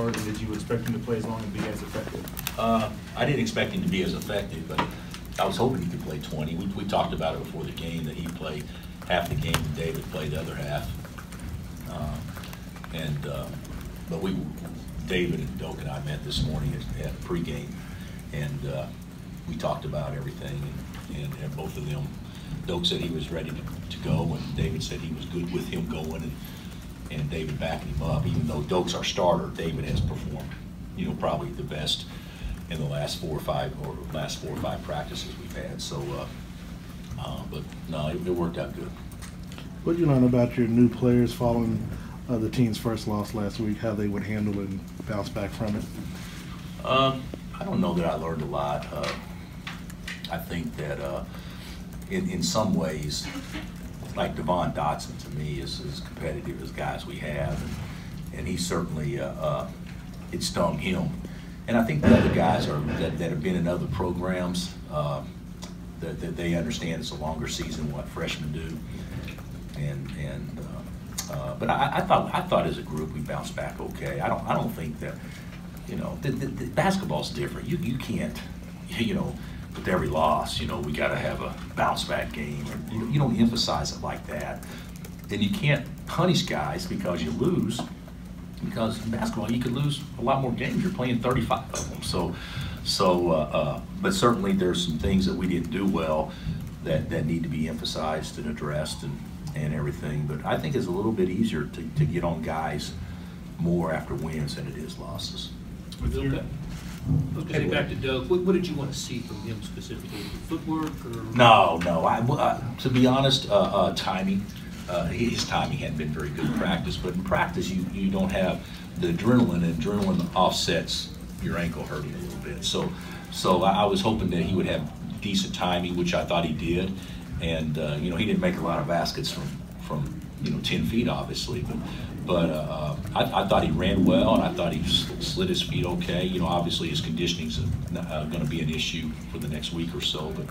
or did you expect him to play as long and be as effective? I didn't expect him to be as effective, but I was hoping he could play 20. We talked about it before the game that he'd play half the game and David played the other half. But David and Udoka and I met this morning at pregame, and we talked about everything, and both of them, Udoka said he was ready to go, and David said he was good with him going, and David backing him up. Even though Udoka's our starter, David has performed, probably the best in the last four or five practices we've had. So, but no, it worked out good. What did you learn about your new players following the team's first loss last week, how they would handle it and bounce back from it? I don't know that I learned a lot. I think that in some ways, like Devon Dotson to me is as competitive as guys we have, and he certainly, it stung him. And I think the other guys that have been in other programs, that they understand it's a longer season what freshmen do. But I thought as a group we bounced back okay. I don't think that, the basketball's different. You can't, with every loss, we got to have a bounce back game. And you don't emphasize it like that. And you can't punish guys because you lose. Because in basketball you could lose a lot more games. You're playing 35 of them. But certainly there's some things that we didn't do well that need to be emphasized and addressed and everything. But I think it's a little bit easier to get on guys more after wins than it is losses. Okay, back to Doak. What did you want to see from him specifically? Footwork or? No. To be honest, timing. His timing hadn't been very good in practice, but in practice you don't have the adrenaline, and adrenaline offsets your ankle hurting a little bit. So I was hoping that he would have decent timing, which I thought he did, and he didn't make a lot of baskets from 10 feet obviously, but I thought he ran well, and I thought he slid his feet okay. Obviously his conditioning's going to be an issue for the next week or so, but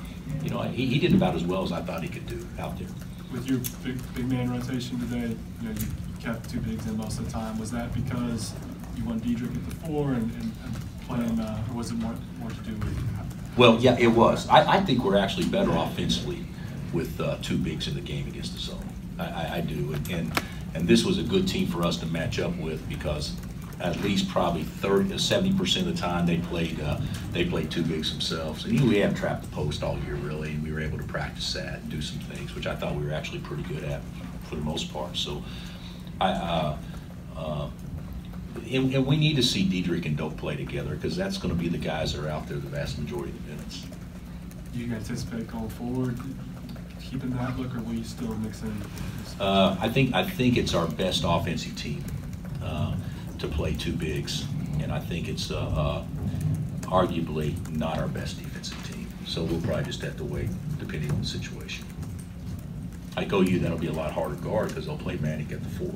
he did about as well as I thought he could do out there. With your big man rotation today, you kept two bigs in most of the time. Was that because you want Diedrich at the 4 and playing, or was it more to do with? Well, yeah, it was. I think we're actually better offensively with two bigs in the game against the zone. I do, and this was a good team for us to match up with because at least probably 70% of the time they played two bigs themselves. And we haven't trapped the post all year really, and we were able to practice that and do some things, which I thought we were actually pretty good at for the most part. So and we need to see Diedrich and Doak play together because that's going to be the guys that are out there the vast majority of the minutes. Do you anticipate going forward keeping that look, or will you still mix in? I think it's our best offensive team to play two bigs, and I think it's arguably not our best defensive team. So we'll probably just have to wait depending on the situation. Like OU, that'll be a lot harder to guard because they'll play Manning at the 4.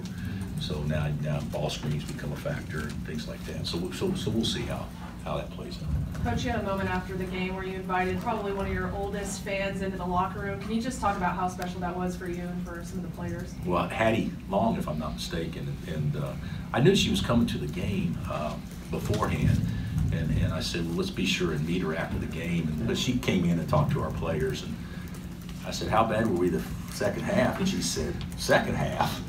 So now ball screens become a factor and things like that. So we'll see how that plays out. Coach, you had a moment after the game where you invited probably one of your oldest fans into the locker room. Can you just talk about how special that was for you and for some of the players? Well, Hattie Long, if I'm not mistaken, and I knew she was coming to the game beforehand, and I said, well, let's be sure and meet her after the game. But she came in and talked to our players, and I said, how bad were we the second half? And she said, second half?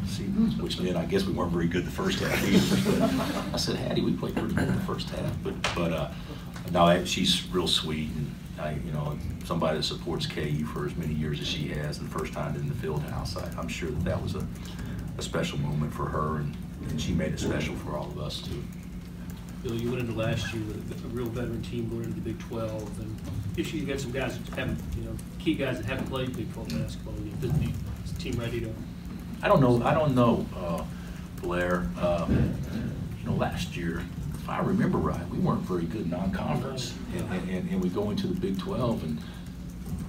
See, which meant I guess we weren't very good the first half either. But I said, Hattie, we played pretty good in the first half. But no, she's real sweet, and somebody that supports KU for as many years as she has, and the first time in the field house, I'm sure that was a special moment for her, and she made it special for all of us too. Bill, you went into last year with a real veteran team going into the Big 12, and this year you got some guys that haven't, key guys that haven't played Big 12 basketball. Is the team ready to? I don't know, Blair. Last year, if I remember right, we weren't very good non-conference, and we go into the Big 12, and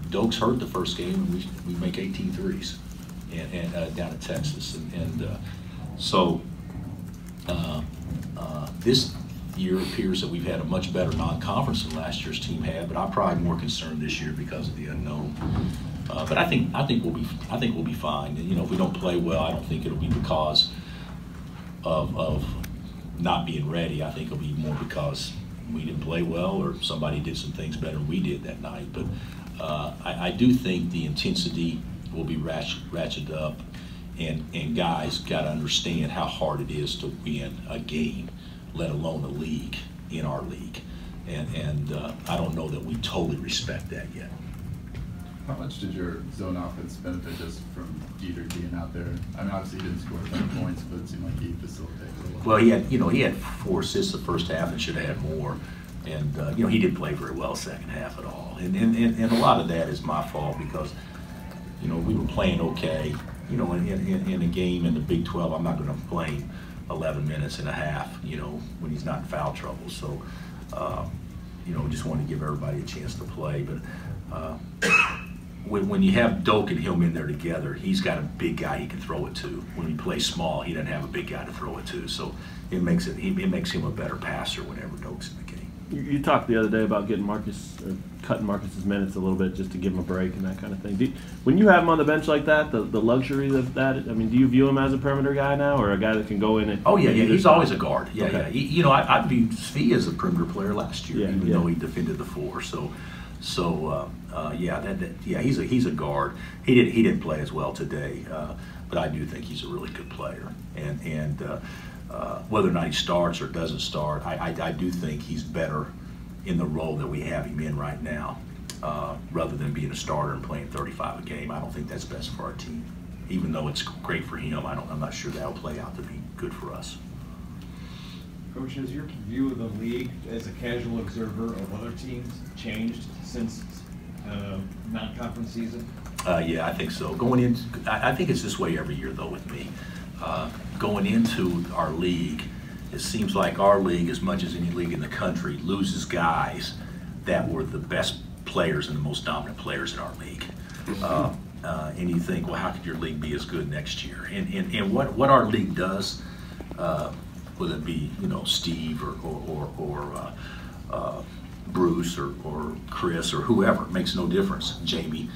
Doak's hurt the first game, and we make 18 threes, and down in Texas, so this year appears that we've had a much better non-conference than last year's team had, but I'm probably more concerned this year because of the unknown. But I think we'll be fine. And if we don't play well, I don't think it'll be because of not being ready. I think it'll be more because we didn't play well or somebody did some things better than we did that night. But I do think the intensity will be ratcheted up, and guys got to understand how hard it is to win a game, let alone a league in our league. And I don't know that we totally respect that yet. How much did your zone offense benefit just from Dieter being out there? I mean, obviously he didn't score a ton of points, but it seemed like he facilitated a lot. Well, he had 4 assists the first half and should have had more. And he didn't play very well second half at all. And a lot of that is my fault because we were playing okay. In a game in the Big 12, I'm not going to play 11 minutes and a half. When he's not in foul trouble. So just want to give everybody a chance to play. But when you have Doak and him in there together, he's got a big guy he can throw it to. When he plays small, he doesn't have a big guy to throw it to. So it makes him a better passer whenever Doak's in the game. You talked the other day about getting cutting Marcus's minutes a little bit just to give him a break and that kind of thing. When you have him on the bench like that, the luxury of that, I mean, do you view him as a perimeter guy now, or a guy that can go in and? Oh yeah, he's always a guard. Yeah, okay. Yeah. I viewed Svi as a perimeter player last year, even though he defended the 4. He's a guard. He didn't play as well today, but I do think he's a really good player. And whether or not he starts or doesn't start, I do think he's better in the role that we have him in right now, rather than being a starter and playing 35 a game. I don't think that's best for our team. Even though it's great for him, I'm not sure that'll play out to be good for us. Coach, has your view of the league as a casual observer of other teams changed since non-conference season? Yeah, I think so. I think it's this way every year though with me. Going into our league, it seems like our league, as much as any league in the country, loses guys that were the best players and the most dominant players in our league. And you think, well, how could your league be as good next year? And what our league does, whether it be Steve or Bruce or Chris or whoever, it makes no difference. Jamie,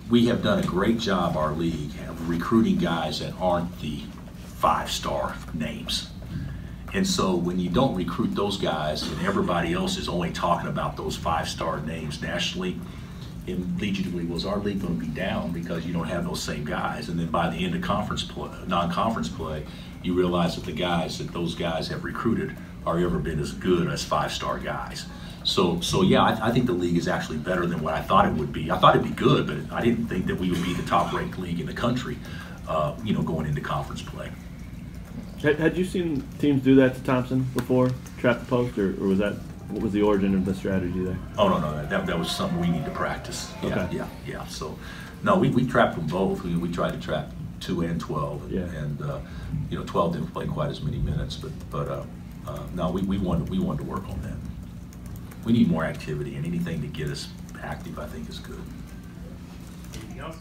we have done a great job, our league, of recruiting guys that aren't the 5-star names. And so when you don't recruit those guys and everybody else is only talking about those 5-star names nationally, it leads you to believe, well, is our league going to be down because you don't have those same guys? And then by the end of non-conference play, you realize that those guys have recruited are ever been as good as 5-star guys. So yeah, I think the league is actually better than what I thought it would be. I thought it'd be good, but I didn't think that we would be the top-ranked league in the country, going into conference play. Had you seen teams do that to Thompson before, trap the post, or was that, what was the origin of the strategy there? Oh no, that was something we need to practice. Yeah, okay. Yeah. So no, we trapped them both. We tried to trap 2 and 12, and 12 didn't play quite as many minutes, but no, we wanted to work on that. We need more activity, and anything to get us active, I think, is good. Anything else?